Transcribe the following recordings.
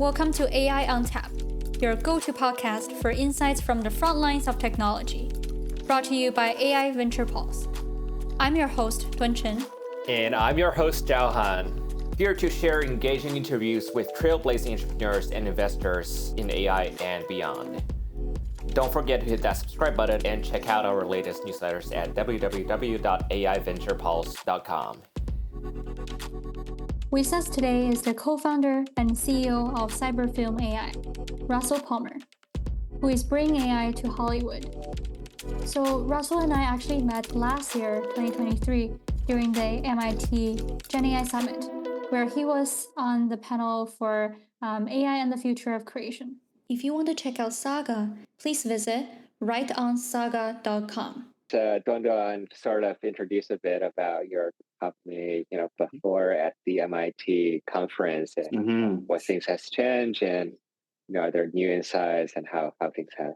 Welcome to AI on Tap, your go-to podcast for insights from the front lines of technology. Brought to you by AI Venture Pulse. I'm your host, Tun Chen. And I'm your host, Zhao Han, here to share engaging interviews with trailblazing entrepreneurs and investors in AI and beyond. Don't forget to hit that subscribe button and check out our latest newsletters at www.aiventurepulse.com. With us today is the co-founder and CEO of CyberFilm AI, Russell Palmer, who is bringing AI to Hollywood. So Russell and I actually met last year, 2023, during the MIT Gen AI Summit, where he was on the panel for AI and the Future of Creation. If you want to check out Saga, please visit writeonsaga.com. Don't sort of introduce a bit about your company, before at the MIT conference and what things has changed and, are there new insights and how things have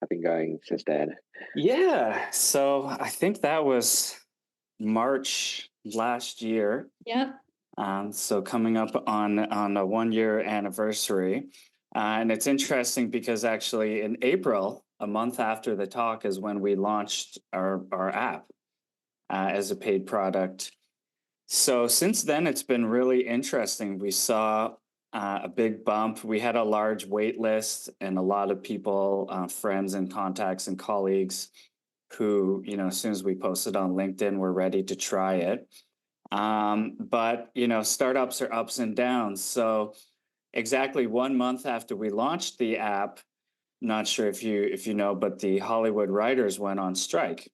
been going since then? Yeah, so I think that was March last year. Yeah. So coming up on a 1-year anniversary. And it's interesting because actually in April, a month after the talk, is when we launched our app as a paid product. So since then, it's been really interesting. We saw a big bump. We had a large wait list and a lot of people, friends and contacts and colleagues who, as soon as we posted on LinkedIn, were ready to try it. But, startups are ups and downs. So exactly 1 month after we launched the app, not sure if you know, but the Hollywood writers went on strike.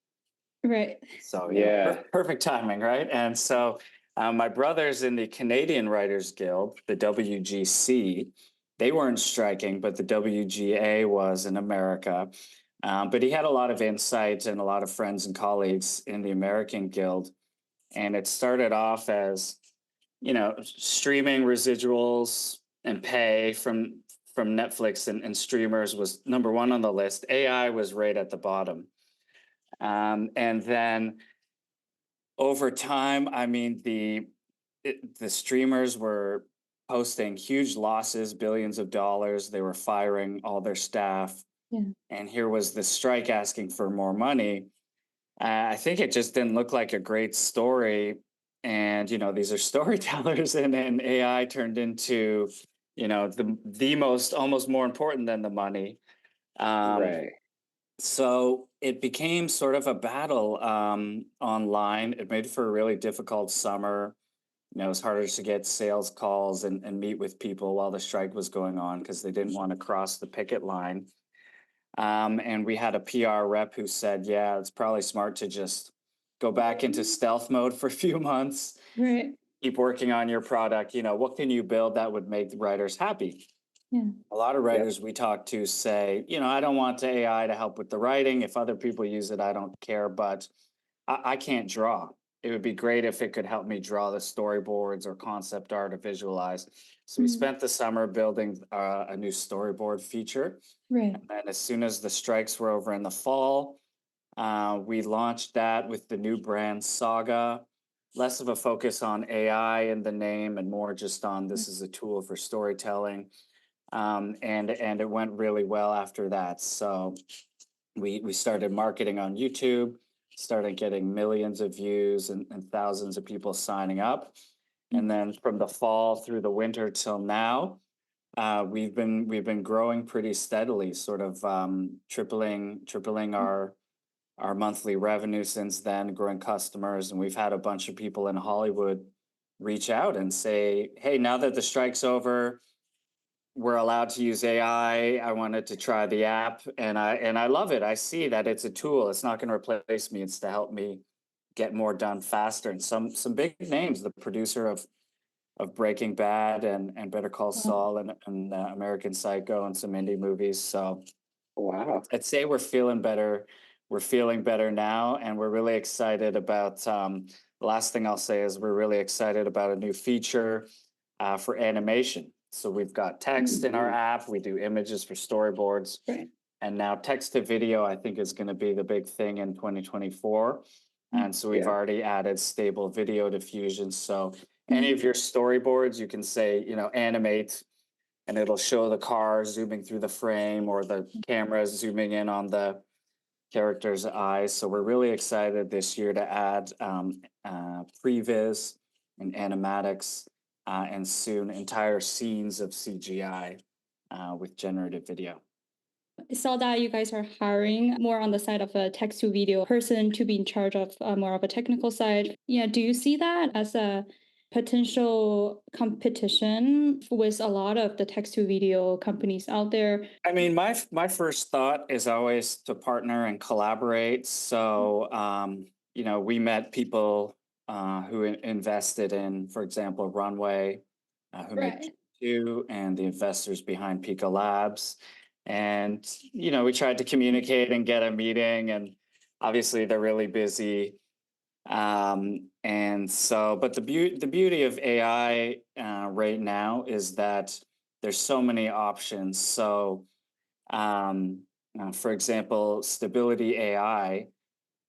Right. So yeah, perfect timing, right? And so my brothers in the Canadian Writers Guild, the WGC, they weren't striking, but the WGA was in America. But he had a lot of insights and a lot of friends and colleagues in the American Guild. And it started off as, streaming residuals and pay from Netflix and streamers was number one on the list. AI was right at the bottom. And then over time, the streamers were posting huge losses, billions of dollars. They were firing all their staff. Yeah. And here was the strike asking for more money. I think it just didn't look like a great story. And, these are storytellers, and AI turned into, the most, almost more important than the money. Right. So it became sort of a battle online. It made for a really difficult summer. It was harder to get sales calls and meet with people while the strike was going on because they didn't want to cross the picket line. And we had a PR rep who said, yeah, it's probably smart to just go back into stealth mode for a few months. Right. Keep working on your product. What can you build that would make the writers happy? Yeah. A lot of writers we talk to say, I don't want the AI to help with the writing. If other people use it, I don't care, but I can't draw. It would be great if it could help me draw the storyboards or concept art or visualize. So we spent the summer building a new storyboard feature. Right. And then as soon as the strikes were over in the fall, we launched that with the new brand Saga. Less of a focus on AI in the name and more just on this is a tool for storytelling. And it went really well after that. So we started marketing on YouTube, started getting millions of views and thousands of people signing up. And then from the fall through the winter till now, we've been growing pretty steadily, sort of tripling our monthly revenue since then, growing customers. And we've had a bunch of people in Hollywood reach out and say, hey, now that the strike's over, we're allowed to use AI. I wanted to try the app, and I love it. I see that it's a tool. It's not going to replace me. It's to help me get more done faster. And some big names, the producer of Breaking Bad and Better Call Saul and American Psycho and some indie movies. So Wow. I'd say we're feeling better. We're feeling better now, and we're really excited about. The last thing I'll say is we're really excited about a new feature for animation. So we've got text in our app. We do images for storyboards. Right. And now text to video, I think, is going to be the big thing in 2024. And so we've already added stable video diffusion. So any of your storyboards, you can say, animate and it'll show the car zooming through the frame or the camera zooming in on the character's eyes. So we're really excited this year to add previs and animatics and soon entire scenes of CGI with generative video. I saw that you guys are hiring more on the side of a text to video person to be in charge of more of a technical side. Yeah, do you see that as a potential competition with a lot of the text to video companies out there? I mean, my first thought is always to partner and collaborate. So, we met people who invested in, for example, Runway, who made Right. Q2, and the investors behind Pico Labs. And, we tried to communicate and get a meeting, and obviously they're really busy. And so, but the beauty of AI right now is that there's so many options. So, for example, Stability AI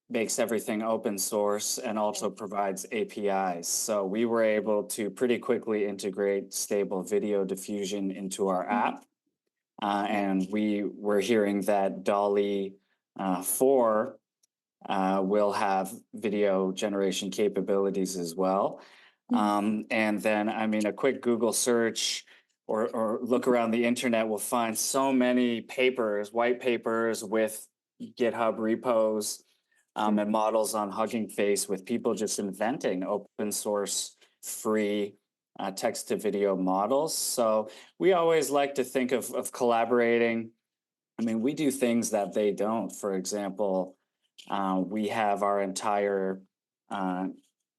makes everything open source and also provides APIs. So we were able to pretty quickly integrate stable video diffusion into our app. And we were hearing that Dolly 4 will have video generation capabilities as well. And then, I mean, a quick Google search or look around the internet will find so many papers, white papers with GitHub repos and models on Hugging Face with people just inventing open source free text to video models. So we always like to think of collaborating. I mean, we do things that they don't. For example, we have our entire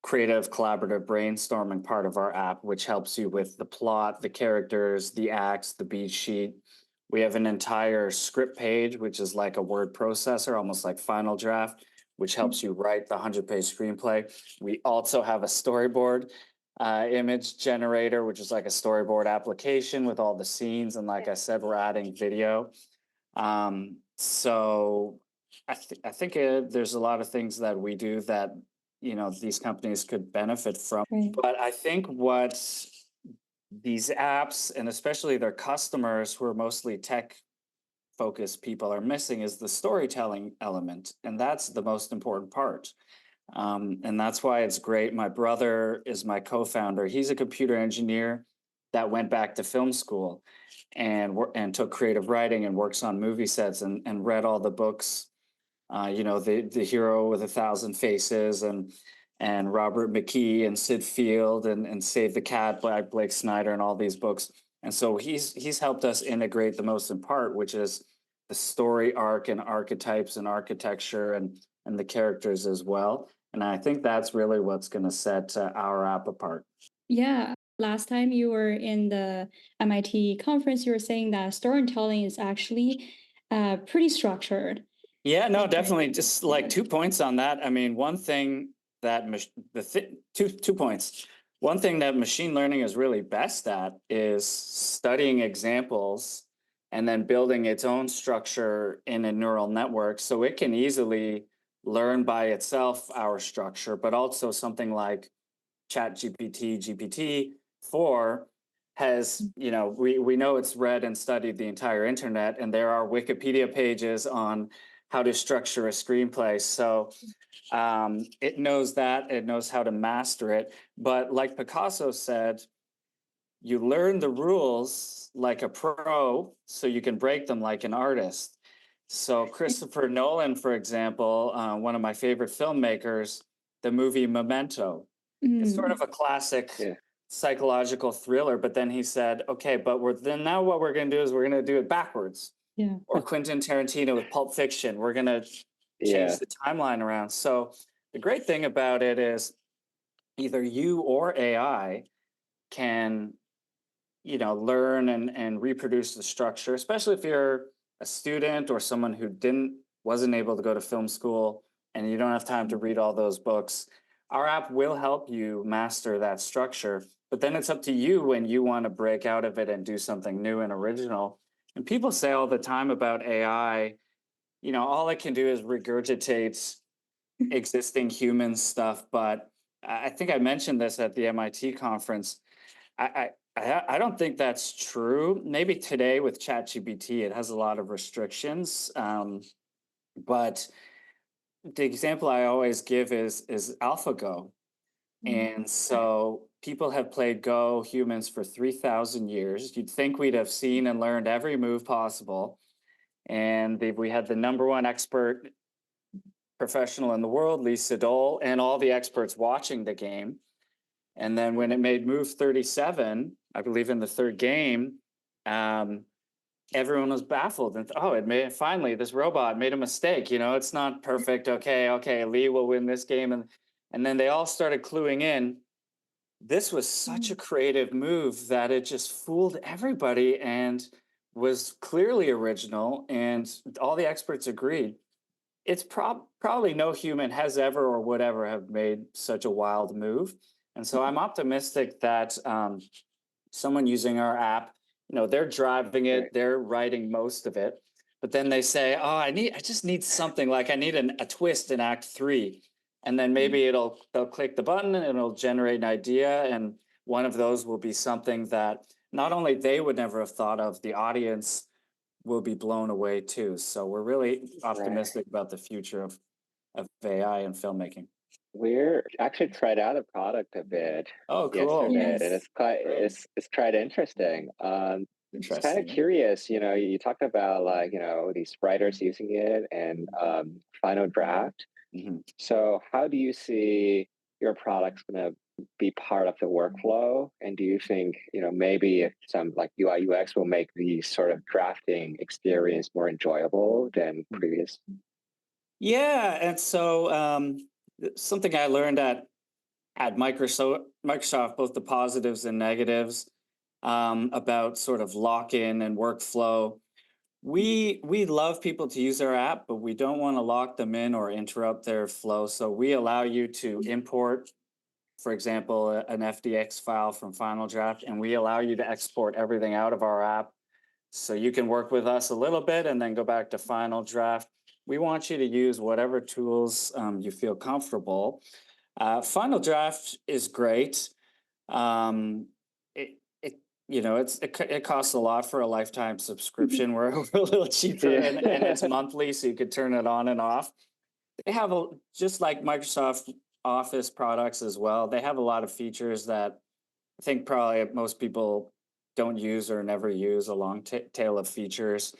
creative collaborative brainstorming part of our app, which helps you with the plot, the characters, the acts, the beat sheet. We have an entire script page, which is like a word processor, almost like Final Draft, which helps you write the 100-page screenplay. We also have a storyboard image generator, which is like a storyboard application with all the scenes. And like I said, we're adding video. So I think there's a lot of things that we do that these companies could benefit from. Right. But I think what these apps and especially their customers, who are mostly tech focused people, are missing is the storytelling element, and that's the most important part. And that's why it's great. My brother is my co-founder. He's a computer engineer that went back to film school and took creative writing and works on movie sets and read all the books. The Hero with 1,000 Faces and Robert McKee and Sid Field and Save the Cat by Blake Snyder and all these books. And so he's helped us integrate the most important part, which is the story arc and archetypes and architecture and the characters as well. And I think that's really what's going to set our app apart. Yeah. Last time you were in the MIT conference, you were saying that storytelling is actually pretty structured. Yeah, no, definitely. Just like 2 points on that. I mean, one thing that 2 points. One thing that machine learning is really best at is studying examples and then building its own structure in a neural network, so it can easily learn by itself our structure. But also something like ChatGPT, GPT-4 has, we know it's read and studied the entire internet, and there are Wikipedia pages on how to structure a screenplay. So it knows that, it knows how to master it. But like Picasso said, you learn the rules like a pro so you can break them like an artist. So Christopher Nolan, for example, one of my favorite filmmakers, the movie Memento. It's sort of a classic psychological thriller, but then he said, okay, but now what we're going to do is we're going to do it backwards. Yeah. Or Quentin Tarantino with Pulp Fiction. We're going to change the timeline around. So the great thing about it is either you or AI can, learn and reproduce the structure, especially if you're a student or someone who wasn't able to go to film school and you don't have time to read all those books. Our app will help you master that structure, but then it's up to you when you want to break out of it and do something new and original. And people say all the time about AI, all it can do is regurgitate existing human stuff. But I think I mentioned this at the MIT conference. I don't think that's true. Maybe today with ChatGPT, it has a lot of restrictions. But the example I always give is AlphaGo. And so people have played Go, humans, for 3,000 years. You'd think we'd have seen and learned every move possible. And we had the number one expert professional in the world, Lee Sedol, and all the experts watching the game. And then when it made move 37, I believe in the third game, everyone was baffled. And finally, this robot made a mistake. It's not perfect. Okay, Lee will win this game. And then they all started cluing in. This was such a creative move that it just fooled everybody and was clearly original. And all the experts agreed. It's probably no human has ever or would ever have made such a wild move. And so I'm optimistic that someone using our app, they're driving it, they're writing most of it, but then they say, "Oh, I just need something, like I need a twist in Act 3," and then maybe they'll click the button and it'll generate an idea, and one of those will be something that not only they would never have thought of, the audience will be blown away too. So we're really optimistic about the future of AI and filmmaking. We're actually tried out a product a bit yesterday, and it's quite interesting. It's kind of curious, you talked about these writers using it and Final Draft. So how do you see your product's going to be part of the workflow? And do you think, maybe some like UI UX will make the sort of drafting experience more enjoyable than previous? Yeah, and so something I learned at Microsoft, both the positives and negatives, about sort of lock-in and workflow. We love people to use our app, but we don't want to lock them in or interrupt their flow. So we allow you to import, for example, an FDX file from Final Draft, and we allow you to export everything out of our app. So you can work with us a little bit and then go back to Final Draft. We want you to use whatever tools you feel comfortable. Final Draft is great. It costs a lot for a lifetime subscription. We're a little cheaper, and it's monthly, so you could turn it on and off. They have just like Microsoft Office products as well. They have a lot of features that I think probably most people don't use or never use, a long tail of features.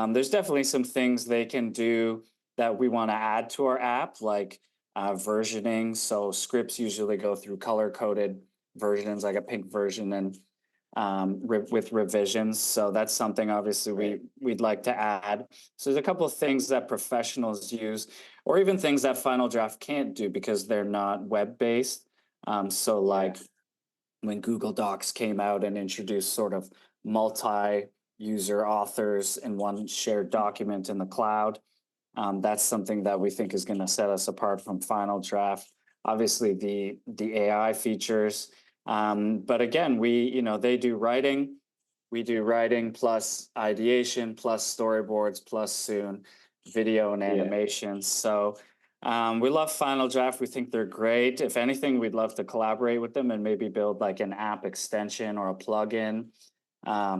There's definitely some things they can do that we want to add to our app, like versioning. So scripts usually go through color-coded versions, like a pink version, and with revisions. So that's something obviously we'd like to add. So there's a couple of things that professionals use, or even things that Final Draft can't do because they're not web-based. Like when Google Docs came out and introduced sort of multi-user authors in one shared document in the cloud, that's something that we think is going to set us apart from Final Draft. Obviously, the AI features, but again, they do writing. We do writing plus ideation plus storyboards plus soon video and animation. So we love Final Draft. We think they're great. If anything, we'd love to collaborate with them and maybe build like an app extension or a plugin.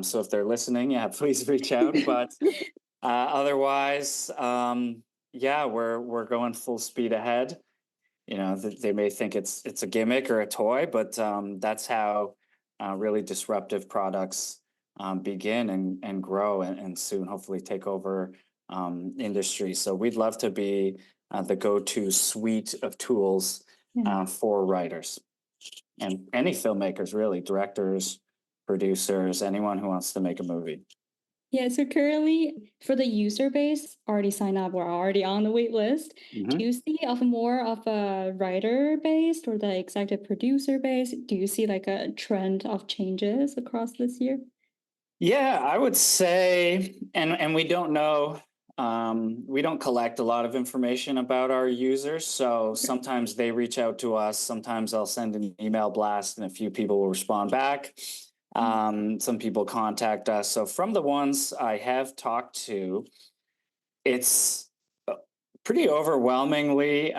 So if they're listening, please reach out. But otherwise, we're going full speed ahead. They may think it's a gimmick or a toy, but that's how really disruptive products begin and grow and soon hopefully take over industry. So we'd love to be the go-to suite of tools for writers and any filmmakers, really, directors, producers, anyone who wants to make a movie. Yeah, so currently for the user base already signed up or already on the wait list, do you see more of a writer based or the executive producer base? Do you see like a trend of changes across this year? Yeah, I would say, and we don't know, we don't collect a lot of information about our users. So sometimes they reach out to us. Sometimes I'll send an email blast and a few people will respond back. Some people contact us. So from the ones I have talked to, it's pretty overwhelmingly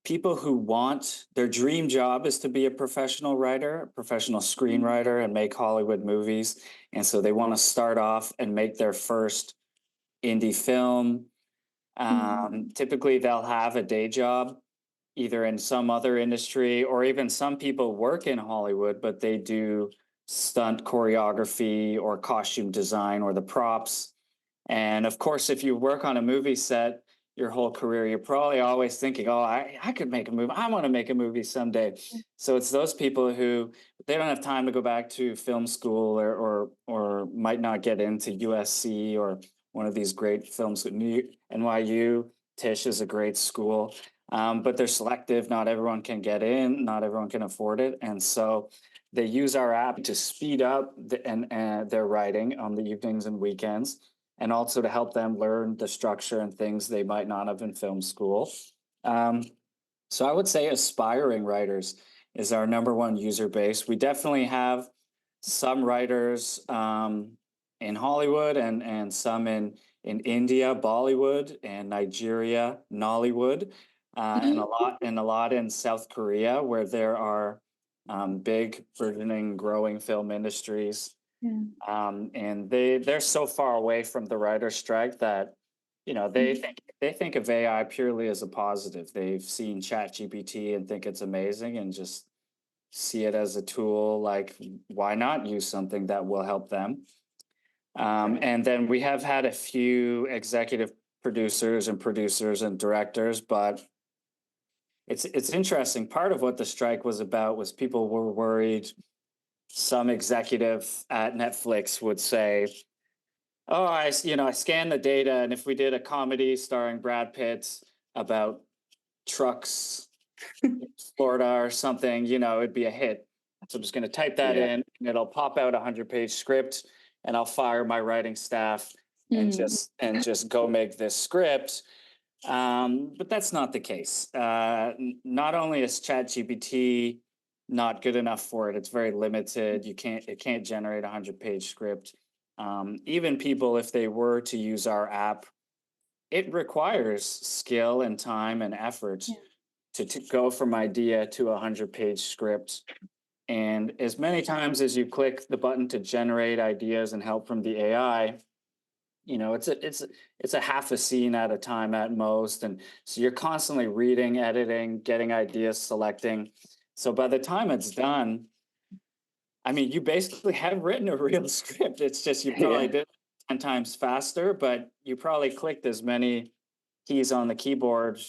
people who want their dream job is to be a professional writer, a professional screenwriter, and make Hollywood movies. And so they want to start off and make their first indie film. Typically, they'll have a day job, either in some other industry, or even some people work in Hollywood, but they do stunt choreography or costume design or the props. And of course, if you work on a movie set your whole career, you're probably always thinking, oh, I could make a movie. I want to make a movie someday. So it's those people who they don't have time to go back to film school or might not get into USC or one of these great films. NYU, Tisch is a great school, but they're selective. Not everyone can get in. Not everyone can afford it. And so they use our app to speed up their writing on the evenings and weekends, and also to help them learn the structure and things they might not have in film school. So I would say aspiring writers is our number one user base. We definitely have some writers in Hollywood and some in India, Bollywood, and Nigeria, Nollywood, and a lot in South Korea, where there are big, burgeoning, growing film industries. Yeah. And they're so far away from the writer's strike that, you know, they think of AI purely as a positive. They've seen ChatGPT and think it's amazing and just see it as a tool. Like, why not use something that will help them? And then we have had a few executive producers and directors, but it's interesting. Part of what the strike was about was people were worried. Some executive at Netflix would say, "Oh, I scanned the data, and if we did a comedy starring Brad Pitt about trucks in Florida or something, it'd be a hit. So I'm just going to type that in, and it'll pop out a 100-page script, and I'll fire my writing staff and just go make this script." But that's not the case. Not only is ChatGPT not good enough for it, it's very limited. It can't generate a 100-page script. Even people, if they were to use our app, it requires skill and time and effort to go from idea to a 100-page script. And as many times as you click the button to generate ideas and help from the AI, it's a half a scene at a time at most. And so you're constantly reading, editing, getting ideas, selecting. So by the time it's done, I mean, you basically have written a real script. It's just you probably did it 10 times faster, but you probably clicked as many keys on the keyboard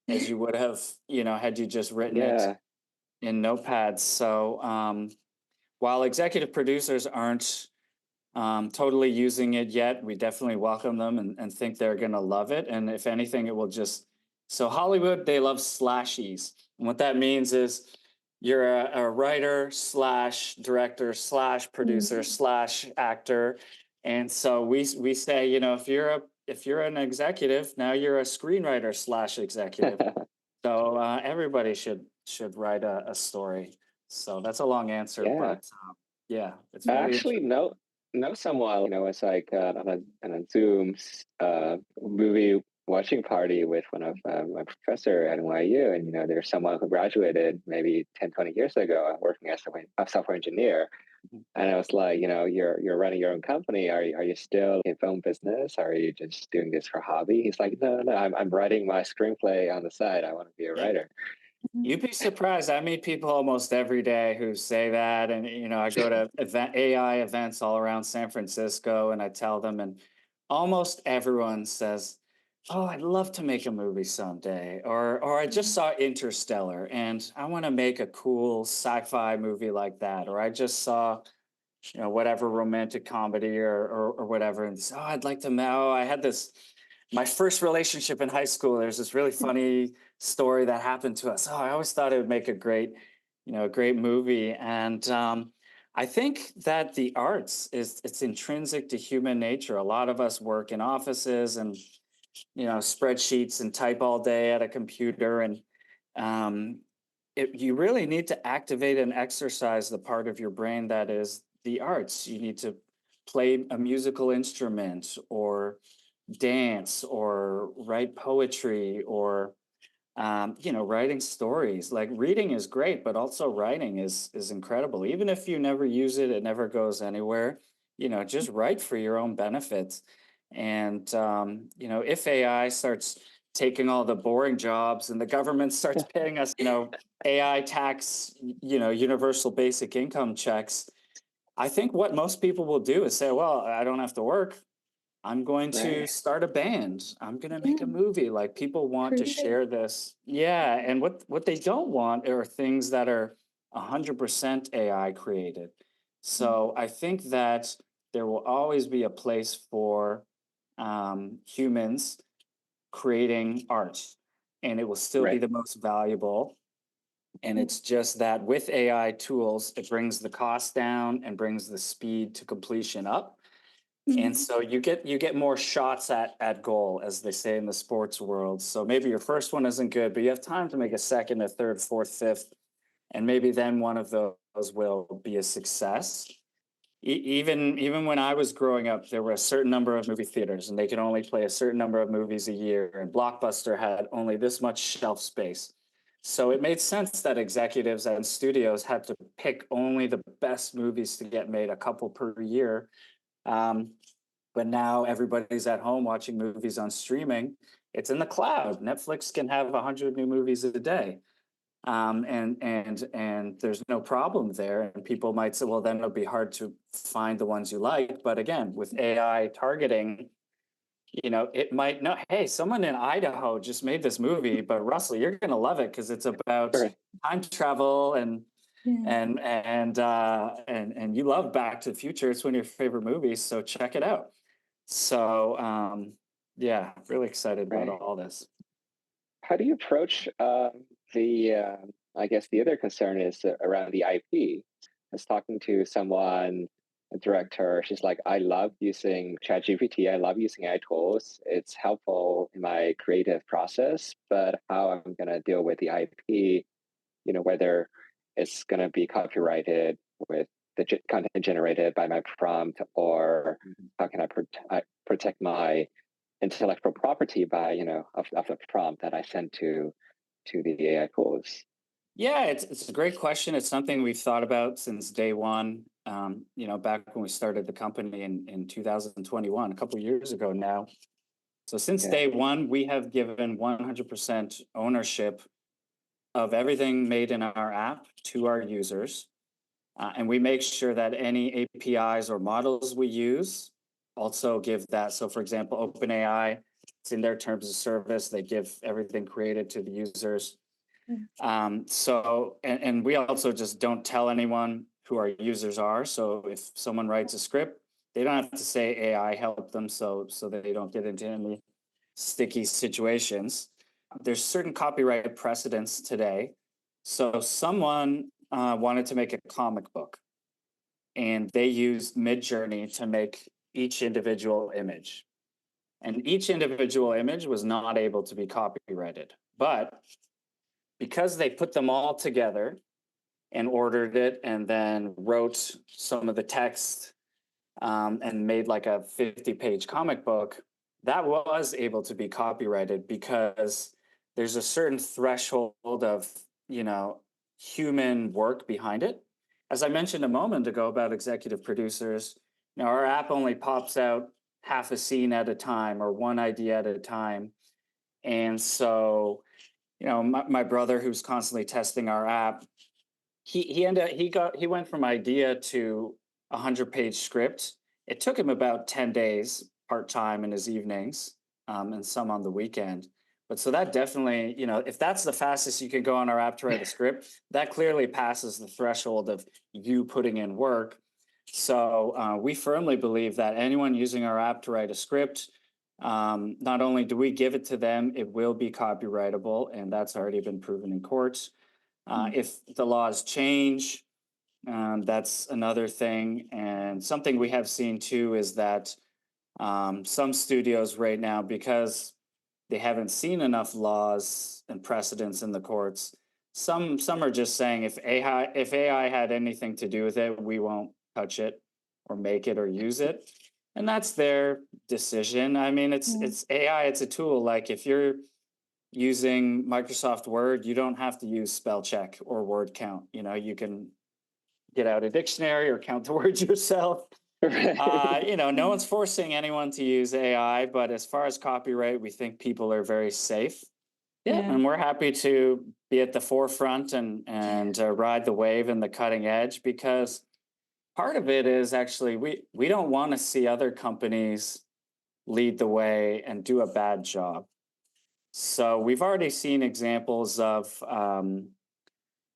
as you would have, had you just written it in notepads. So while executive producers aren't totally using it yet, we definitely welcome them and think they're going to love it. And if anything, it will so Hollywood, they love slashies. And what that means is you're a writer slash director slash producer slash actor. And so we say, if you're an executive, now you're a screenwriter slash executive. So everybody should write a story. So that's a long answer, but it's I really actually know someone. Was like on a Zoom movie watching party with one of my professor at NYU, and there's someone who graduated maybe 10, 20 years ago working as a software engineer. And I was like, you're running your own company. Are you still in film business? Are you just doing this for hobby? He's like, no, I'm writing my screenplay on the side. I want to be a writer. You'd be surprised. I meet people almost every day who say that. And, I go to AI events all around San Francisco, and I tell them, and almost everyone says, "Oh, I'd love to make a movie someday." Or I just saw Interstellar and I want to make a cool sci-fi movie like that. Or I just saw, whatever romantic comedy or whatever. And I'd like to know. I had my first relationship in high school. There's this really funny story that happened to us. I always thought it would make a great movie. And I think that the arts it's intrinsic to human nature. A lot of us work in offices and spreadsheets and type all day at a computer, and you really need to activate and exercise the part of your brain that is the arts. You need to play a musical instrument or dance or write poetry or writing stories. Like reading is great, but also writing is incredible. Even if you never use it, it never goes anywhere. Just write for your own benefit. And if AI starts taking all the boring jobs and the government starts paying us, AI tax, universal basic income checks, I think what most people will do is say, well, I don't have to work. I'm going to Right. start a band. I'm going to make a Yeah. movie. Like people want to Creative. share this. Yeah. And what they don't want are things that are 100% AI created. So I think that there will always be a place for humans creating art, and it will still be Right. the most valuable. And it's just that with AI tools, it brings the cost down and brings the speed to completion up. And Mhm. so you get more shots at goal, as they say in the sports world. So maybe your first one isn't good, but you have time to make a second, a third, fourth, fifth, and maybe then one of those will be a success. Even when I was growing up, there were a certain number of movie theaters, and they could only play a certain number of movies a year. And Blockbuster had only this much shelf space. So it made sense that executives and studios had to pick only the best movies to get made, a couple per year. Um, but now everybody's at home watching movies on streaming. It's in the cloud. Netflix can have 100 new movies a day, and there's no problem there. And people might say, well, then it'll be hard to find the ones you like. But again, with AI targeting, it might know, hey, someone in Idaho just made this movie, but Russell, you're going to love it because it's about Right. time travel and Yeah. and you love Back to the Future. It's one of your favorite movies, so check it out. So yeah, really excited about Right. all this. How do you approach I guess the other concern is around the IP. I was talking to someone, a director, she's like, I love using ChatGPT, I love using AI tools. It's helpful in my creative process, but how I'm going to deal with the IP, whether it's going to be copyrighted with the content generated by my prompt, or how can I protect my intellectual property by of the prompt that I send to the AI tools. Yeah, it's a great question. It's something we've thought about since day one. Back when we started the company in 2021, a couple of years ago now. So since Yeah. day one, we have given 100% ownership of everything made in our app to our users. And we make sure that any APIs or models we use also give that. So for example, OpenAI, it's in their terms of service. They give everything created to the users. And we also just don't tell anyone who our users are. So if someone writes a script, they don't have to say AI helped them, so they don't get into any sticky situations. There's certain copyright precedents today. So someone wanted to make a comic book, and they used Midjourney to make each individual image. And each individual image was not able to be copyrighted. But because they put them all together and ordered it and then wrote some of the text and made like a 50-page comic book, that was able to be copyrighted because there's a certain threshold of, human work behind it. As I mentioned a moment ago about executive producers, our app only pops out half a scene at a time or one idea at a time. And so, my brother, who's constantly testing our app, he went from idea to 100-page script. It took him about 10 days part-time in his evenings, and some on the weekend. But so that definitely, if that's the fastest you can go on our app to write a script, that clearly passes the threshold of you putting in work. So we firmly believe that anyone using our app to write a script, not only do we give it to them, it will be copyrightable, and that's already been proven in courts. If the laws change, that's another thing. And something we have seen too is that some studios right now, because they haven't seen enough laws and precedents in the courts, some are just saying if AI had anything to do with it, we won't touch it or make it or use it. And that's their decision. I mean, it's AI, it's a tool. Like if you're using Microsoft Word, you don't have to use spell check or word count. You can get out a dictionary or count the words yourself. No one's forcing anyone to use AI, but as far as copyright, we think people are very safe. Yeah, and we're happy to be at the forefront and ride the wave and the cutting edge, because part of it is actually we don't want to see other companies lead the way and do a bad job. So we've already seen examples of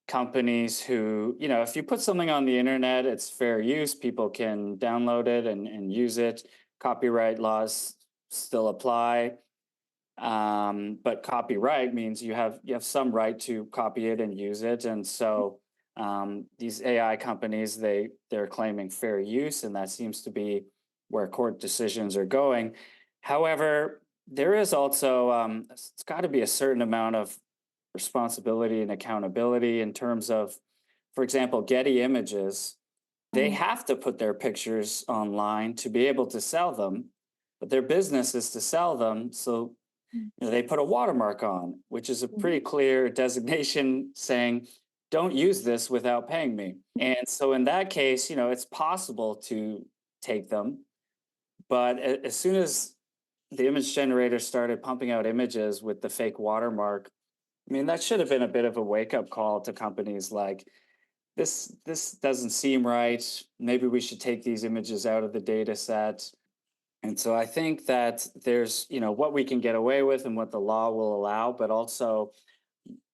companies who, if you put something on the internet, it's fair use. People can download it and use it. Copyright laws still apply. But copyright means you have some right to copy it and use it. And so these AI companies, they're claiming fair use, and that seems to be where court decisions are going. However, there is also it's got to be a certain amount of responsibility and accountability in terms of, for example, Getty Images. They have to put their pictures online to be able to sell them, but their business is to sell them. So they put a watermark on, which is a pretty clear designation saying, don't use this without paying me. And so in that case, it's possible to take them. But as soon as the image generator started pumping out images with the fake watermark, that should have been a bit of a wake-up call to companies like, this doesn't seem right. Maybe we should take these images out of the data set. And so I think that there's, what we can get away with and what the law will allow, but also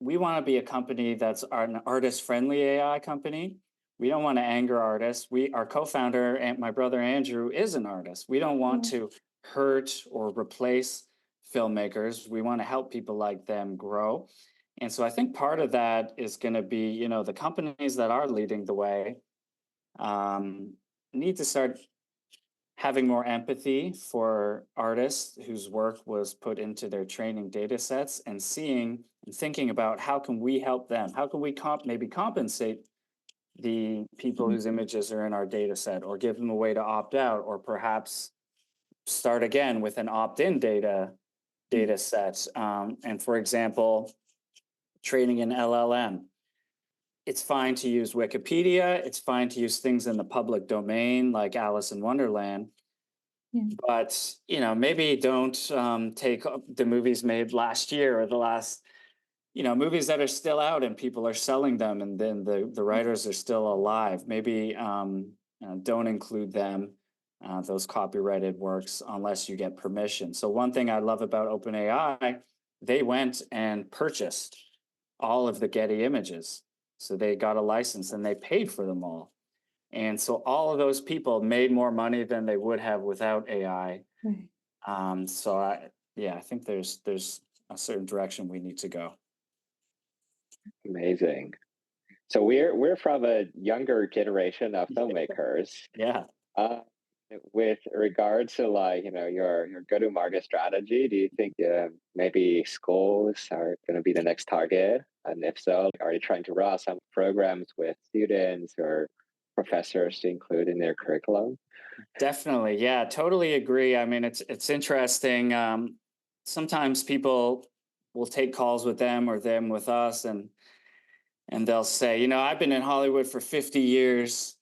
we want to be a company that's an artist-friendly AI company. We don't want to anger artists. Our co-founder and my brother Andrew is an artist. We don't want to hurt or replace filmmakers. We want to help people like them grow. And so I think part of that is going to be, the companies that are leading the way need to start having more empathy for artists whose work was put into their training data sets, and seeing and thinking about how can we help them? How can we maybe compensate the people whose images are in our data set, or give them a way to opt out, or perhaps start again with an opt-in data set. And for example, training an LLM. It's fine to use Wikipedia. It's fine to use things in the public domain like Alice in Wonderland. But, maybe don't take the movies made last year or the last, movies that are still out and people are selling them, and then the writers are still alive. Maybe don't include them, those copyrighted works, unless you get permission. So one thing I love about OpenAI, they went and purchased all of the Getty images. So they got a license and they paid for them all. And so all of those people made more money than they would have without AI. So I think there's a certain direction we need to go. Amazing. So we're from a younger generation of filmmakers. With regards to your go-to-market strategy, do you think maybe schools are going to be the next target? And if so, are you trying to roll out some programs with students or professors to include in their curriculum? Definitely, yeah, totally agree. It's interesting. Sometimes people will take calls with them or them with us, and they'll say, I've been in Hollywood for 50 years.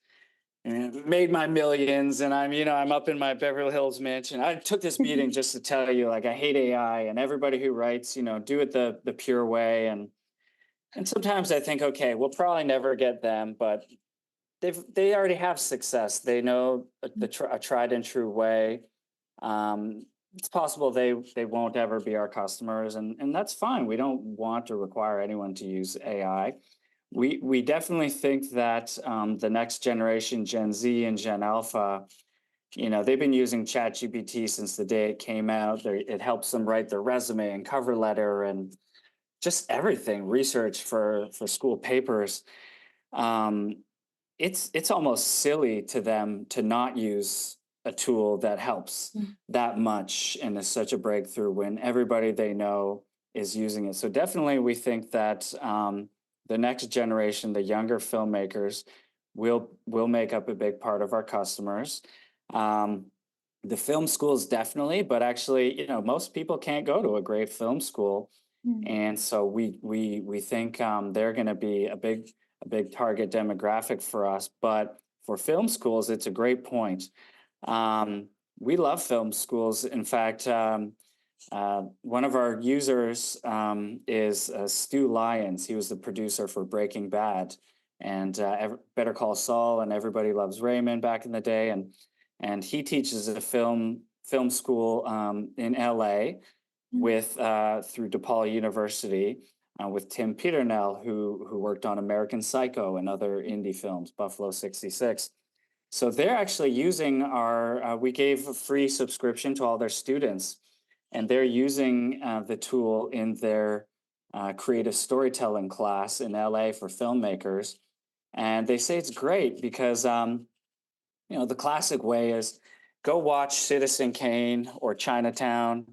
And made my millions, and I'm up in my Beverly Hills mansion. I took this meeting just to tell you, I hate AI, and everybody who writes, do it the pure way. And sometimes I think, okay, we'll probably never get them, but they already have success. They know a tried and true way. It's possible they won't ever be our customers, and that's fine. We don't want to require anyone to use AI. We definitely think that the next generation, Gen Z and Gen Alpha, they've been using ChatGPT since the day it came out. It helps them write their resume and cover letter and just everything, research for school papers. It's almost silly to them to not use a tool that helps that much and is such a breakthrough when everybody they know is using it. So definitely we think that the next generation, the younger filmmakers, will make up a big part of our customers. The film schools definitely, but actually, most people can't go to a great film school. And so we think they're going to be a big target demographic for us. But for film schools, it's a great point. We love film schools. In fact, one of our users is Stu Lyons. He was the producer for Breaking Bad and Better Call Saul and Everybody Loves Raymond back in the day. And he teaches a film school in LA with through DePaul University with Tim Peternell, who worked on American Psycho and other indie films, Buffalo 66. So they're actually using our, we gave a free subscription to all their students, and they're using the tool in their creative storytelling class in LA for filmmakers. And they say it's great because, the classic way is go watch Citizen Kane or Chinatown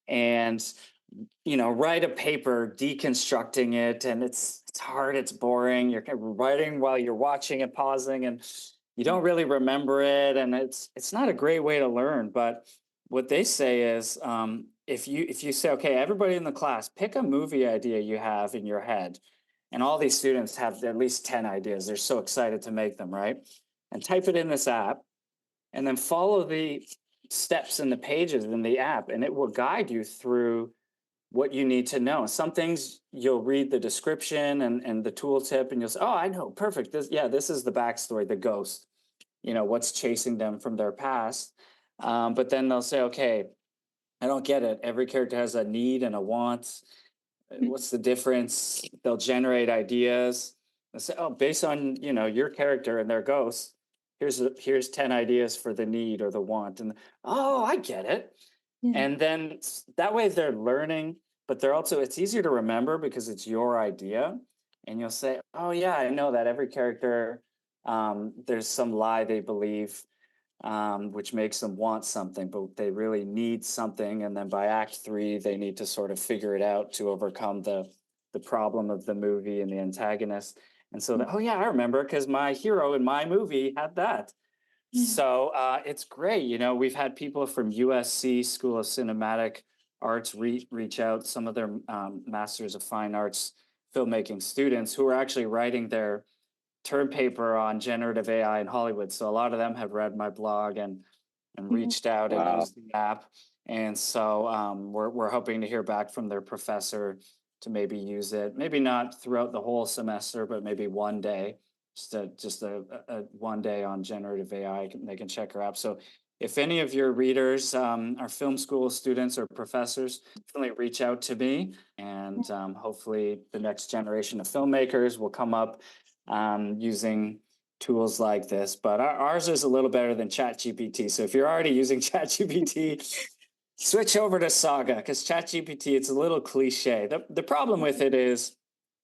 and write a paper deconstructing it, and it's hard, it's boring. You're kind of writing while you're watching and pausing, and you don't really remember it, and it's not a great way to learn. But what they say is, if you say, okay, everybody in the class, pick a movie idea you have in your head, and all these students have at least 10 ideas. They're so excited to make them, right? And type it in this app, and then follow the steps in the pages in the app, and it will guide you through what you need to know. Some things you'll read the description and the tooltip, and you'll say, oh, I know, perfect. This is the backstory, the ghost, what's chasing them from their past. But then they'll say, okay, I don't get it. Every character has a need and a want. What's the difference? They'll generate ideas. They'll say, oh, based on, your character and their ghosts, here's 10 ideas for the need or the want. And oh, I get it. Yeah. And then that way they're learning, but it's easier to remember because it's your idea. And you'll say, oh yeah, I know that every character, there's some lie they believe, which makes them want something, but they really need something. And then by act 3, they need to sort of figure it out to overcome the problem of the movie and the antagonist. And so, oh yeah, I remember because my hero in my movie had that. So it's great. We've had people from USC School of Cinematic Arts reach out, some of their Masters of Fine Arts filmmaking students who are actually writing their term paper on generative AI in Hollywood. So a lot of them have read my blog and reached out and used the app. And so we're hoping to hear back from their professor to maybe use it, maybe not throughout the whole semester, but maybe one day. Just a one day on generative AI, they can check our app. So if any of your readers are film school students or professors, definitely reach out to me. And hopefully the next generation of filmmakers will come up using tools like this. But ours is a little better than ChatGPT. So if you're already using ChatGPT, switch over to Saga, because ChatGPT, it's a little cliche. The problem with it is,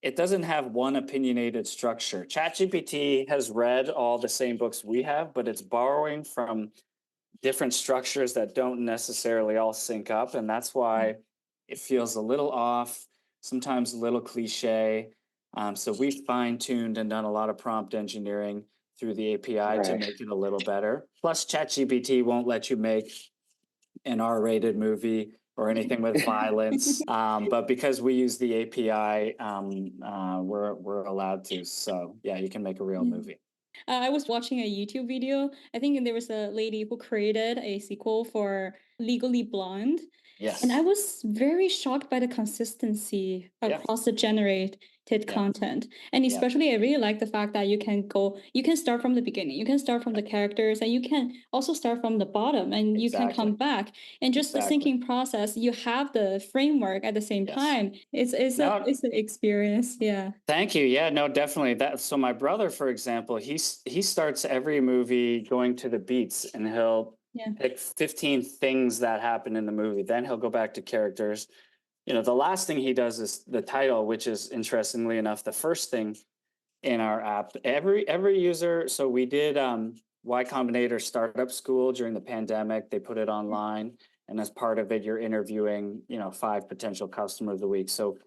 it doesn't have one opinionated structure. ChatGPT has read all the same books we have, but it's borrowing from different structures that don't necessarily all sync up. And that's why it feels a little off, sometimes a little cliche. So we've fine-tuned and done a lot of prompt engineering through the API to make it a little better. Plus, ChatGPT won't let you make an R-rated movie or anything with violence, but because we use the API, we're allowed to. So yeah, you can make a real movie. I was watching a YouTube video. I think there was a lady who created a sequel for Legally Blonde. Yes. And I was very shocked by the consistency across the generated content. And especially I really like the fact that you can start from the beginning. You can start from the characters, and you can also start from the bottom, and you can come back. And just the thinking process, you have the framework at the same time. It's an experience. Yeah. Thank you. Yeah, no, definitely. So my brother, for example, he starts every movie going to the beats, and he'll pick 15 things that happen in the movie. Then he'll go back to characters. The last thing he does is the title, which is, interestingly enough, the first thing in our app. Every user. So we did Y Combinator Startup School during the pandemic. They put it online, and as part of it, you're interviewing 5 potential customers of the week. So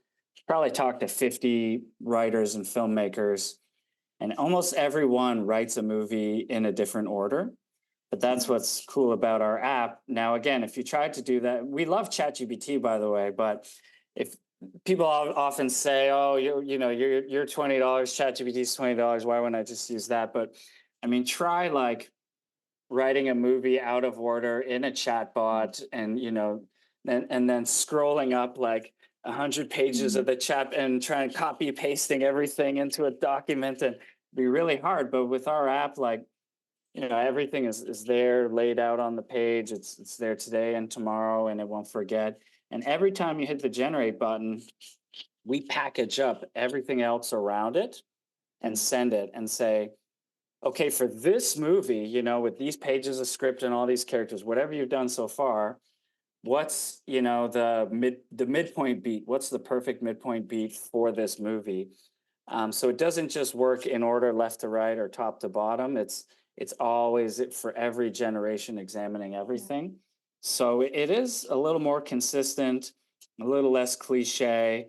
probably talked to 50 writers and filmmakers, and almost everyone writes a movie in a different order. But that's what's cool about our app. Now, again, if you tried to do that, we love ChatGPT, by the way, but if people often say, "Oh, you're $20. ChatGPT's $20. Why wouldn't I just use that?" But I mean, try like writing a movie out of order in a chatbot, and then scrolling up like 100 pages of the chat and trying copy pasting everything into a document, and be really hard. But with our app, like everything is there laid out on the page. It's there today and tomorrow, and it won't forget. And every time you hit the generate button, we package up everything else around it and send it and say, okay, for this movie, with these pages of script and all these characters, whatever you've done so far, what's the midpoint beat? What's the perfect midpoint beat for this movie? So it doesn't just work in order left to right or top to bottom. It's always for every generation examining everything. So it is a little more consistent, a little less cliche.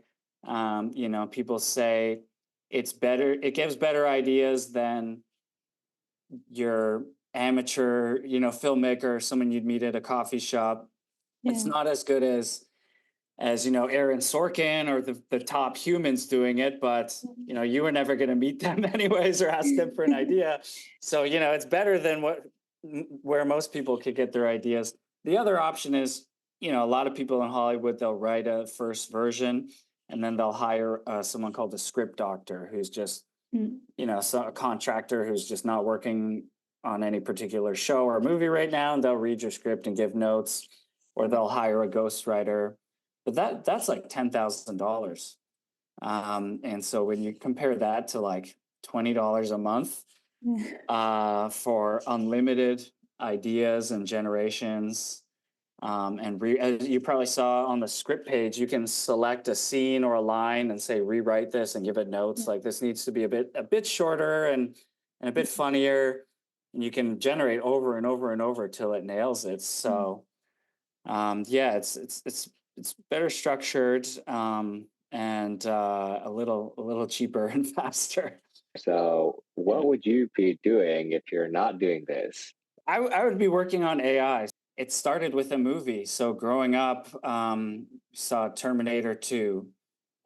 People say it's better. It gives better ideas than your amateur, filmmaker, someone you'd meet at a coffee shop. It's not as good as Aaron Sorkin or the top humans doing it, but you were never going to meet them anyways or ask them for an idea. So it's better than where most people could get their ideas. The other option is a lot of people in Hollywood, they'll write a first version and then they'll hire someone called a script doctor, who's just a contractor who's just not working on any particular show or movie right now, and they'll read your script and give notes, or they'll hire a ghostwriter. But that's like $10,000. And so when you compare that to like $20 a month for unlimited ideas and generations, as you probably saw on the script page, you can select a scene or a line and say rewrite this and give it notes. Like this needs to be a bit shorter and a bit funnier, and you can generate over and over and over till it nails it. So it's better structured, and a little cheaper and faster. So what would you be doing if you're not doing this? I would be working on AI. It started with a movie. So growing up, saw Terminator 2,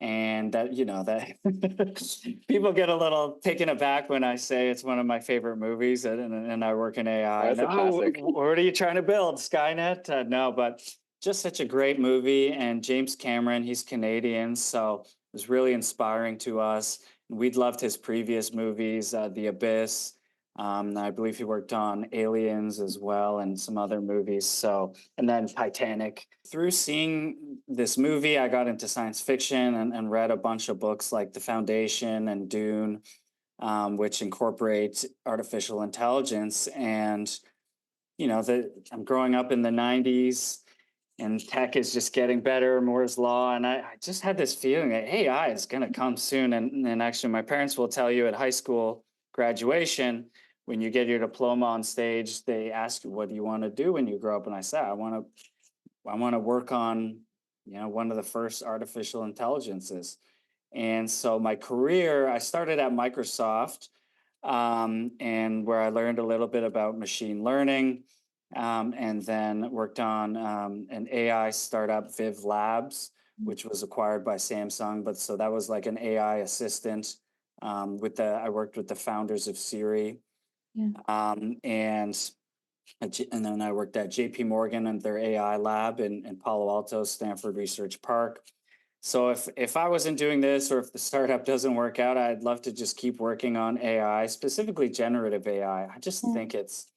and that people get a little taken aback when I say it's one of my favorite movies, and I work in AI. That's a classic. What are you trying to build, Skynet? No, but just such a great movie. And James Cameron, he's Canadian, so it was really inspiring to us. We'd loved his previous movies, The Abyss. I believe he worked on Aliens as well and some other movies. So, and then Titanic. Through seeing this movie, I got into science fiction and read a bunch of books like The Foundation and Dune, which incorporate artificial intelligence. And, I'm growing up in the 90s, and tech is just getting better, Moore's Law. And I just had this feeling that AI is going to come soon. And actually, my parents will tell you at high school graduation, when you get your diploma on stage, they ask you, what do you want to do when you grow up? And I said, I want to work on, one of the first artificial intelligences. And so my career, I started at Microsoft, and where I learned a little bit about machine learning, and then worked on an AI startup, Viv Labs, which was acquired by Samsung. But so that was like an AI assistant. I worked with the founders of Siri. And then I worked at JP Morgan and their AI lab in Palo Alto, Stanford Research Park. So if I wasn't doing this, or if the startup doesn't work out, I'd love to just keep working on AI, specifically generative AI. I just think it's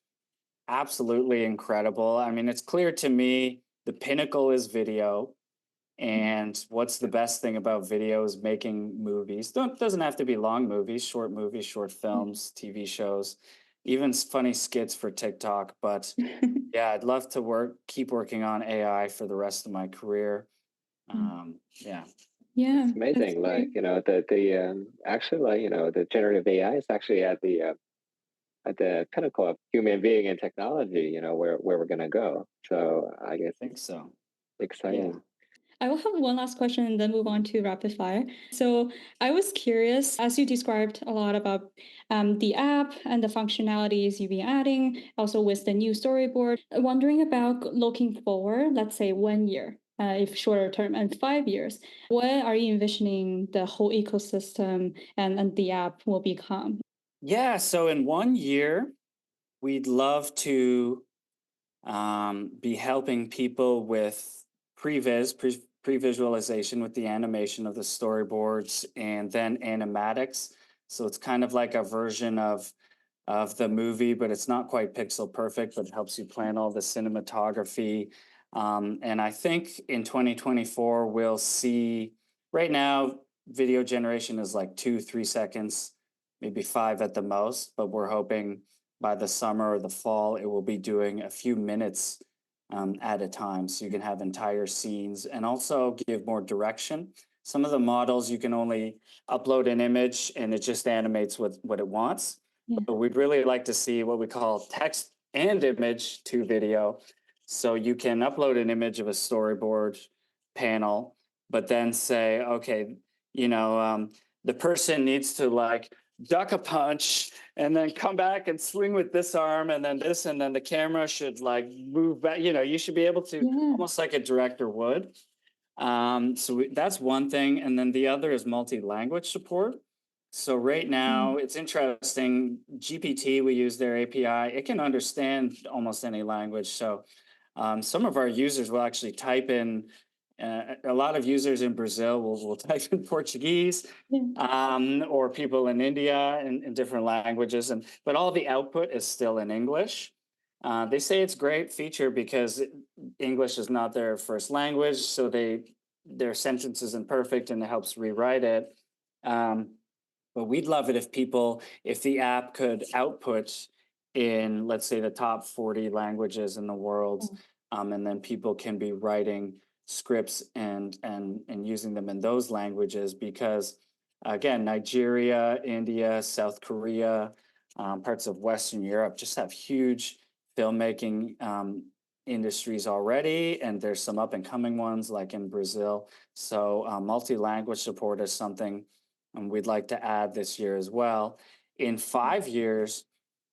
absolutely incredible. I mean, it's clear to me the pinnacle is video. And what's the best thing about video is making movies. Doesn't have to be long movies, short films, TV shows, even funny skits for TikTok. But yeah, I'd love to keep working on AI for the rest of my career. Yeah, it's amazing. Like actually, like the generative AI is actually at the pinnacle of human being and technology. Where we're gonna go. So I guess I think so. Exciting. Yeah. I will have one last question and then move on to rapid fire. So I was curious, as you described a lot about the app and the functionalities you've been adding, also with the new storyboard, wondering about looking forward, let's say 1 year. if shorter term, and 5 years, what are you envisioning the whole ecosystem and the app will become? Yeah, so in 1 year, we'd love to be helping people with pre-visualization with the animation of the storyboards and then animatics. So it's kind of like a version of the movie, but it's not quite pixel perfect, but it helps you plan all the cinematography. And I think in 2024, we'll see, right now, video generation is like 2, 3 seconds, maybe 5 at the most, but we're hoping by the summer or the fall, it will be doing a few minutes at a time. So you can have entire scenes and also give more direction. Some of the models, you can only upload an image and it just animates what it wants. Yeah. But we'd really like to see what we call text and image to video. So you can upload an image of a storyboard panel, but then say, okay, the person needs to like duck a punch and then come back and swing with this arm and then this, and then the camera should like move back. You should be able to, Yeah. almost like a director would. That's one thing. And then the other is multi-language support. So right now, it's interesting. GPT, we use their API. It can understand almost any language. So some of our users will actually type in, a lot of users in Brazil will type in Portuguese, or people in India in different languages. But all the output is still in English. They say it's a great feature because English is not their first language. So their sentence isn't perfect and it helps rewrite it. But we'd love it if the app could output in, let's say, the top 40 languages in the world, and then people can be writing scripts and using them in those languages because, again, Nigeria, India, South Korea, parts of Western Europe just have huge filmmaking industries already, and there's some up and coming ones like in Brazil. So multi-language support is something we'd like to add this year as well. In 5 years,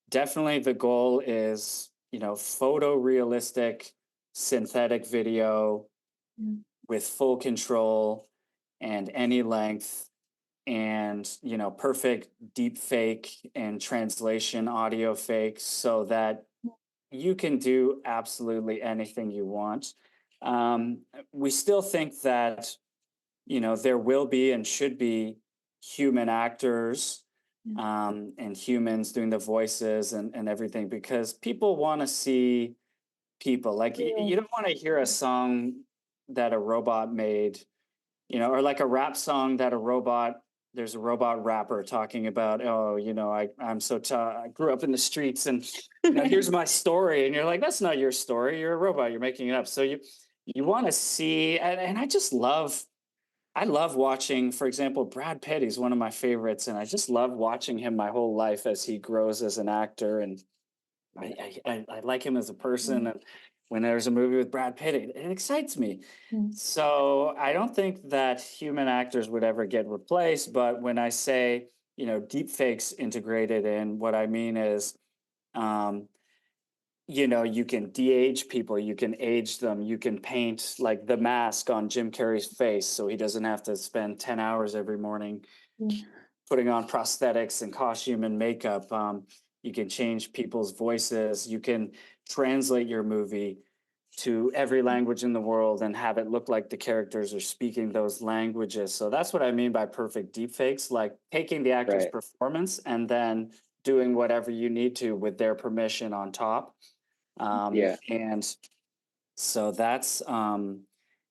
definitely the goal is, photorealistic synthetic video with full control and any length and, perfect deep fake and translation audio fake so that you can do absolutely anything you want. We still think that, there will be and should be human actors and humans doing the voices and everything because people want to see people. Like you don't want to hear a song that a robot made, or like a rap song that there's a robot rapper talking about, oh, I grew up in the streets and here's my story. And you're like, that's not your story. You're a robot. You're making it up. So you want to see, and I love watching, for example, Brad Pitt. He's one of my favorites, and I just love watching him my whole life as he grows as an actor. And I like him as a person. And when there's a movie with Brad Pitt, it excites me. So I don't think that human actors would ever get replaced. But when I say, deep fakes integrated in, what I mean is, you can de-age people, you can age them, you can paint like the mask on Jim Carrey's face so he doesn't have to spend 10 hours every morning putting on prosthetics and costume and makeup. You can change people's voices. You can translate your movie to every language in the world and have it look like the characters are speaking those languages. So that's what I mean by perfect deepfakes, like taking the actor's performance and then doing whatever you need to with their permission on top. And so that's, 5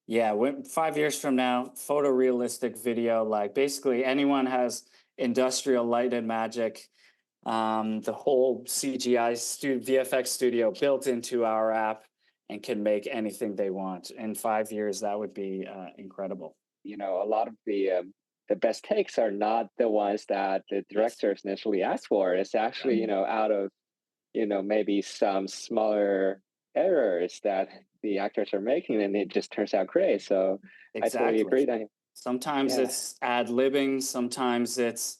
years from now, photorealistic video, like basically anyone has industrial light and magic, the whole CGI VFX studio built into our app and can make anything they want. In 5 years, that would be incredible. A lot of the best takes are not the ones that the directors initially asked for. It's actually, out of, maybe some smaller errors that the actors are making, and it just turns out great. So I totally agree. Sometimes it's ad-libbing, sometimes it's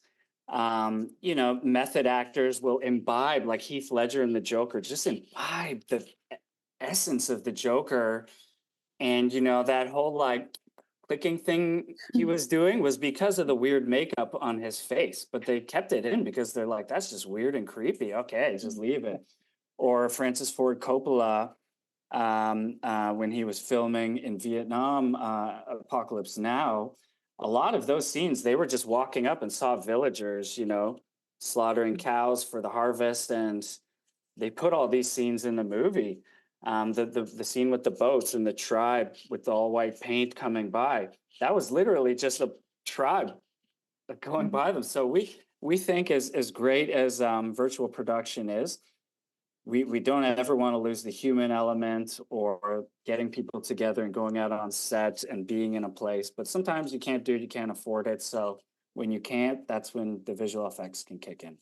method actors will imbibe, like Heath Ledger in the Joker, just imbibe the essence of the Joker And, that whole like clicking thing he was doing was because of the weird makeup on his face, but they kept it in because they're like, that's just weird and creepy. Okay, just leave it. Or Francis Ford Coppola, when he was filming in Vietnam, Apocalypse Now, a lot of those scenes, they were just walking up and saw villagers, slaughtering cows for the harvest. And they put all these scenes in the movie. The scene with the boats and the tribe with the all white paint coming by, that was literally just a tribe going by them. So we think as great as virtual production is, we don't ever want to lose the human element or getting people together and going out on set and being in a place. But sometimes you can't do it, you can't afford it. So when you can't, that's when the visual effects can kick in.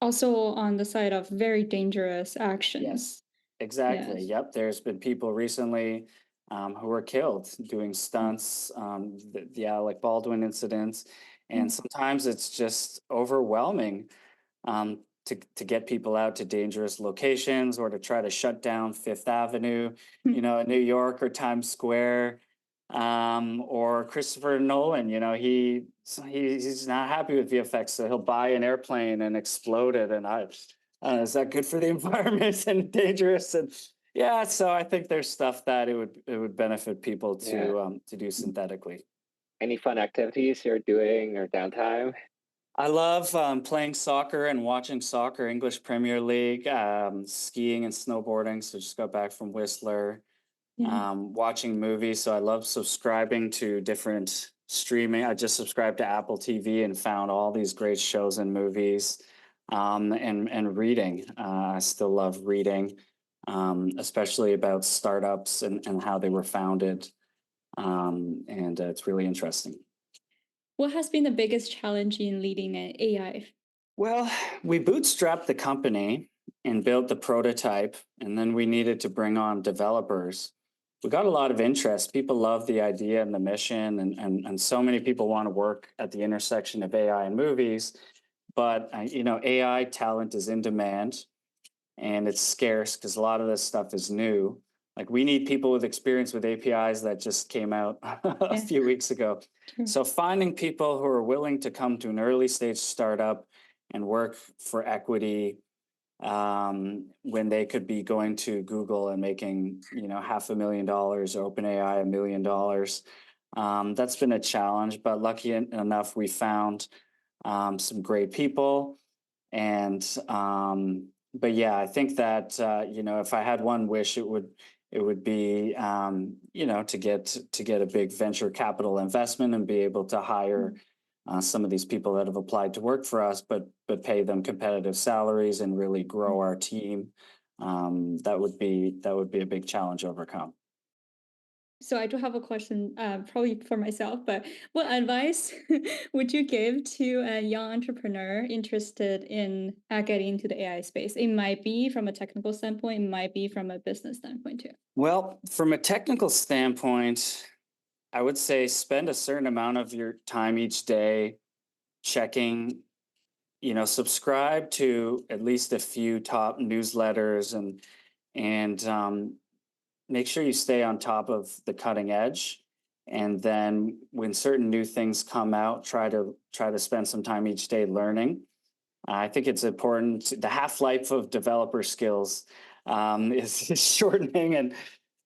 Also on the side of very dangerous actions. Yes, exactly. Yes. Yep. There's been people recently who were killed doing stunts, the Alec Baldwin incidents. And sometimes it's just overwhelming to get people out to dangerous locations or to try to shut down Fifth Avenue, in New York or Times Square, or Christopher Nolan. He's not happy with VFX, so he'll buy an airplane and explode it. And is that good for the environment and dangerous? And yeah, so I think there's stuff that it would benefit people to do synthetically. Any fun activities you're doing or downtime? I love playing soccer and watching soccer, English Premier League, skiing and snowboarding. So just got back from Whistler, watching movies. So I love subscribing to different streaming. I just subscribed to Apple TV and found all these great shows and movies, and reading. I still love reading, especially about startups and how they were founded. And it's really interesting. What has been the biggest challenge in leading an AI? Well, we bootstrapped the company and built the prototype, and then we needed to bring on developers. We got a lot of interest. People love the idea and the mission, and so many people want to work at the intersection of AI and movies. But AI talent is in demand, and it's scarce because a lot of this stuff is new. Like we need people with experience with APIs that just came out a few weeks ago. So finding people who are willing to come to an early stage startup and work for equity, when they could be going to Google and making $500,000 or OpenAI $1 million. That's been a challenge, but lucky enough we found some great people. And but yeah, I think that if I had one wish, it would be to get a big venture capital investment and be able to hire some of these people that have applied to work for us, but pay them competitive salaries and really grow our team. That would be a big challenge to overcome. So I do have a question, probably for myself, but what advice would you give to a young entrepreneur interested in getting into the AI space? It might be from a technical standpoint, it might be from a business standpoint too. Well, from a technical standpoint, I would say spend a certain amount of your time each day checking, subscribe to at least a few top newsletters and make sure you stay on top of the cutting edge. And then when certain new things come out, try to spend some time each day learning. I think it's important. The half-life of developer skills is shortening,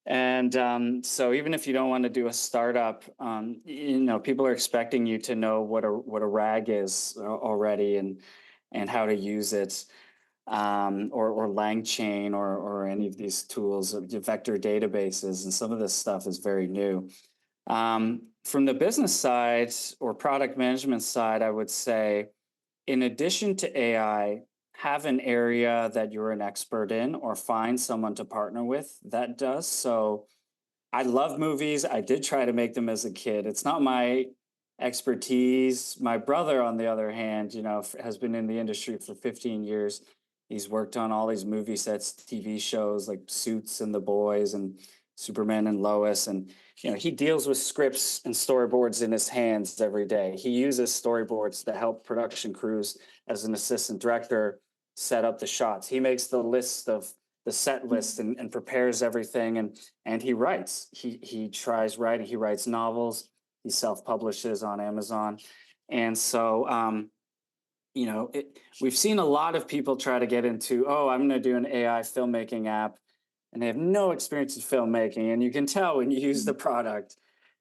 and so even if you don't want to do a startup, people are expecting you to know what a RAG is already and how to use it, or LangChain or any of these tools, vector databases, and some of this stuff is very new. From the business side or product management side, I would say, in addition to AI, have an area that you're an expert in or find someone to partner with that does. So I love movies. I did try to make them as a kid. It's not my expertise. My brother, on the other hand, has been in the industry for 15 years. He's worked on all these movie sets, TV shows like Suits and The Boys and Superman and Lois. And, he deals with scripts and storyboards in his hands every day. He uses storyboards to help production crews as an assistant director set up the shots. He makes the list of the set list and prepares everything, and he writes. He tries writing. He writes novels. He self-publishes on Amazon, and so we've seen a lot of people try to get into, oh, I'm going to do an AI filmmaking app, and they have no experience in filmmaking, and you can tell when you use the product,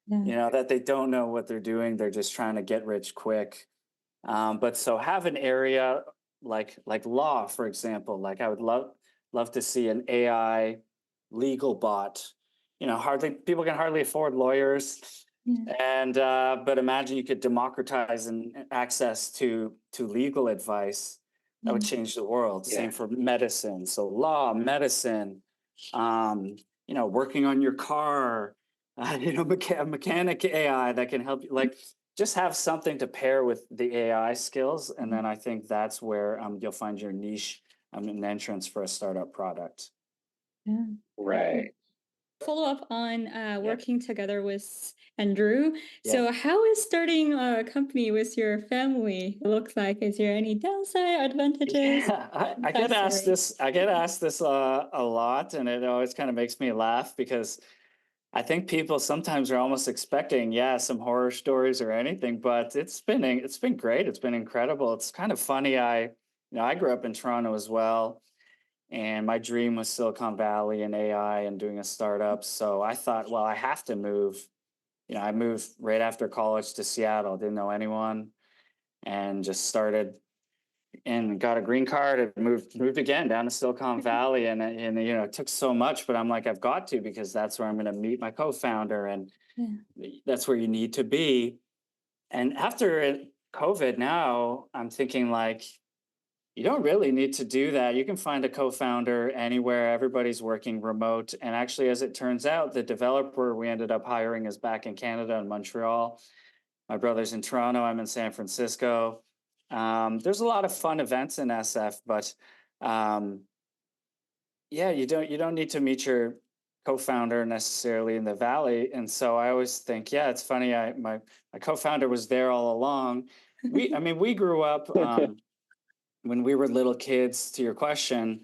that they don't know what they're doing. They're just trying to get rich quick. But so have an area like law, for example. Like I would love to see an AI legal bot. Hardly people can hardly afford lawyers, and but imagine you could democratize and access to legal advice. That would change the world. Yeah. Same for medicine. So law, medicine, working on your car, mechanic AI that can help you. Like just have something to pair with the AI skills, and then I think that's where you'll find your niche, an entrance for a startup product. Yeah. Right. Follow up on working together with Andrew. So how is starting a company with your family look like? Is there any downside advantages? Yeah, I get asked this. I get asked this a lot, and it always kind of makes me laugh because I think people sometimes are almost expecting, some horror stories or anything, but it's been great. It's been incredible. It's kind of funny. I grew up in Toronto as well, and my dream was Silicon Valley and AI and doing a startup. So I thought, well, I have to move. I moved right after college to Seattle. Didn't know anyone, and just started and got a green card and moved again down to Silicon Valley. And it took so much, but I'm like, I've got to, because that's where I'm going to meet my co-founder, and that's where you need to be. And after COVID, now I'm thinking like, you don't really need to do that. You can find a co-founder anywhere. Everybody's working remote. And actually, as it turns out, the developer we ended up hiring is back in Canada, in Montreal. My brother's in Toronto. I'm in San Francisco. There's a lot of fun events in SF, but you don't need to meet your co-founder necessarily in the Valley. And so I always think, it's funny. My co-founder was there all along. We grew up when we were little kids. To your question,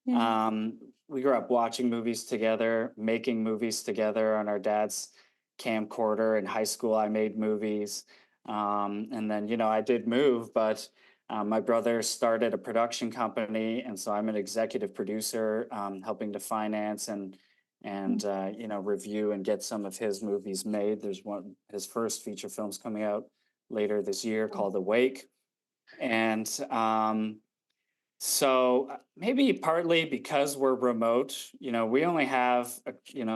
we grew up watching movies together, making movies together on our dad's camcorder. In high school, I made movies. And then, I did move, but my brother started a production company. And so I'm an executive producer, helping to finance and review and get some of his movies made. There's his first feature film's coming out later this year called Awake. And so maybe partly because we're remote, we only have,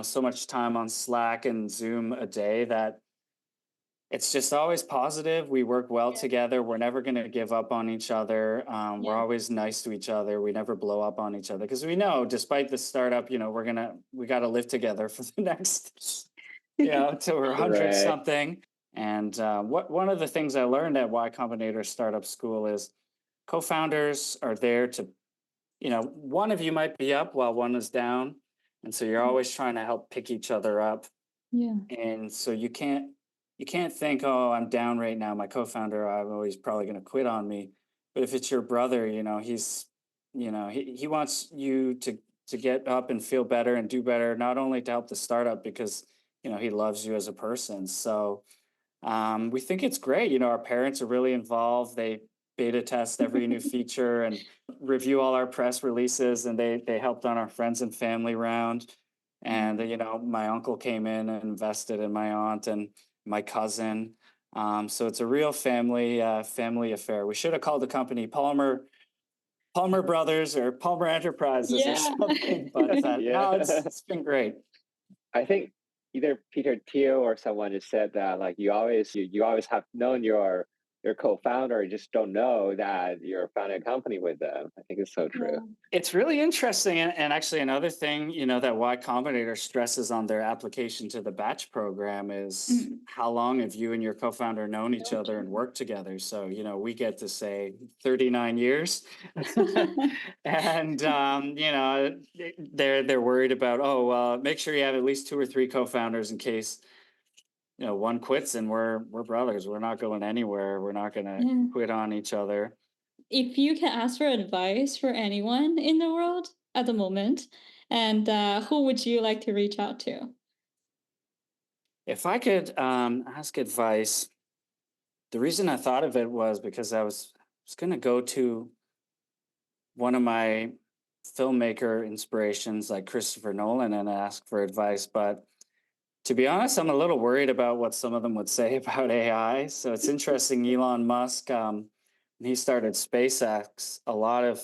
so much time on Slack and Zoom a day that it's just always positive. We work well together. We're never going to give up on each other. We're always nice to each other. We never blow up on each other because we know, despite the startup, we got to live together for the next, till we're 100 something. And one of the things I learned at Y Combinator Startup School is co-founders are there to, one of you might be up while one is down. And so you're always trying to help pick each other up. Yeah. And so you can't think, oh, I'm down right now. My co-founder, I'm always probably going to quit on me. But if it's your brother, he's, he wants you to get up and feel better and do better, not only to help the startup because, he loves you as a person. So we think it's great. Our parents are really involved. They beta test every new feature and review all our press releases. And they helped on our friends and family round. And, my uncle came in and invested in my aunt and my cousin. So it's a real family affair. We should have called the company Palmer Brothers or Palmer Enterprises or something. But no, it's been great. I think either Peter Thiel or someone has said that like you always have known your co-founder, you just don't know that you're founding a company with them. I think it's so true. It's really interesting. And actually another thing, that Y Combinator stresses on their application to the batch program is how long have you and your co-founder known each other and worked together? So, we get to say 39 years. And, they're worried about, make sure you have at least 2 or 3 co-founders in case one quits, and we're brothers. We're not going anywhere. We're not going to quit on each other. If you can ask for advice for anyone in the world, at the moment? And who would you like to reach out to? If I could ask advice, the reason I thought of it was because I was going to go to one of my filmmaker inspirations like Christopher Nolan and ask for advice. But to be honest, I'm a little worried about what some of them would say about AI. So it's interesting, Elon Musk, when he started SpaceX, a lot of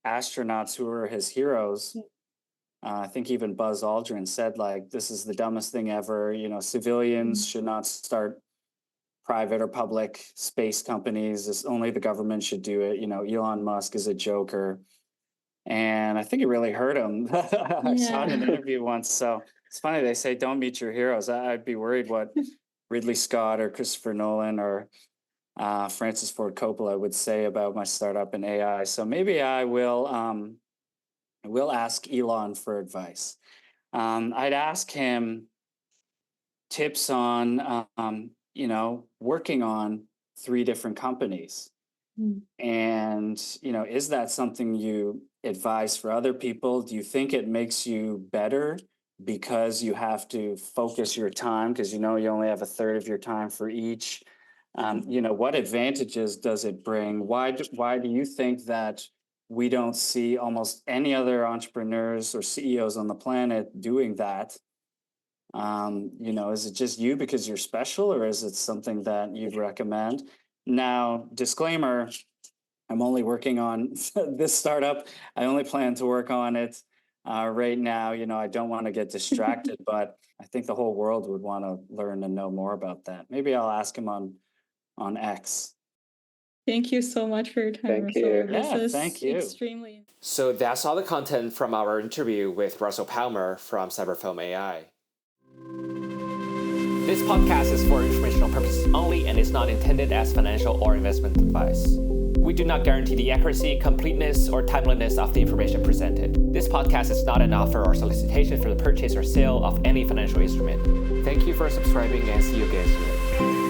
astronauts who were his heroes, I think even Buzz Aldrin said, like, this is the dumbest thing ever. You know, civilians should not start private or public space companies. Only the government should do it. You know, Elon Musk is a joker. And I think it really hurt him. I saw it in an interview once. So it's funny, they say don't meet your heroes. I'd be worried what Ridley Scott or Christopher Nolan or Francis Ford Coppola would say about my startup in AI. So maybe I will ask Elon for advice. I'd ask him tips on, working on 3 different companies. And, is that something you advise for other people? Do you think it makes you better because you have to focus your time because, you only have a third of your time for each? What advantages does it bring? Why do you think that we don't see almost any other entrepreneurs or CEOs on the planet doing that? Is it just you because you're special, or is it something that you'd recommend? Now, disclaimer, I'm only working on this startup. I only plan to work on it right now. I don't want to get distracted, but I think the whole world would want to learn and know more about that. Maybe I'll ask him on X. Thank you so much for your time, Thank Russell. you. Thank you. Extremely. So that's all the content from our interview with Russell Palmer from CyberFilm AI. This podcast is for informational purposes only and is not intended as financial or investment advice. We do not guarantee the accuracy, completeness, or timeliness of the information presented. This podcast is not an offer or solicitation for the purchase or sale of any financial instrument. Thank you for subscribing and see you guys soon.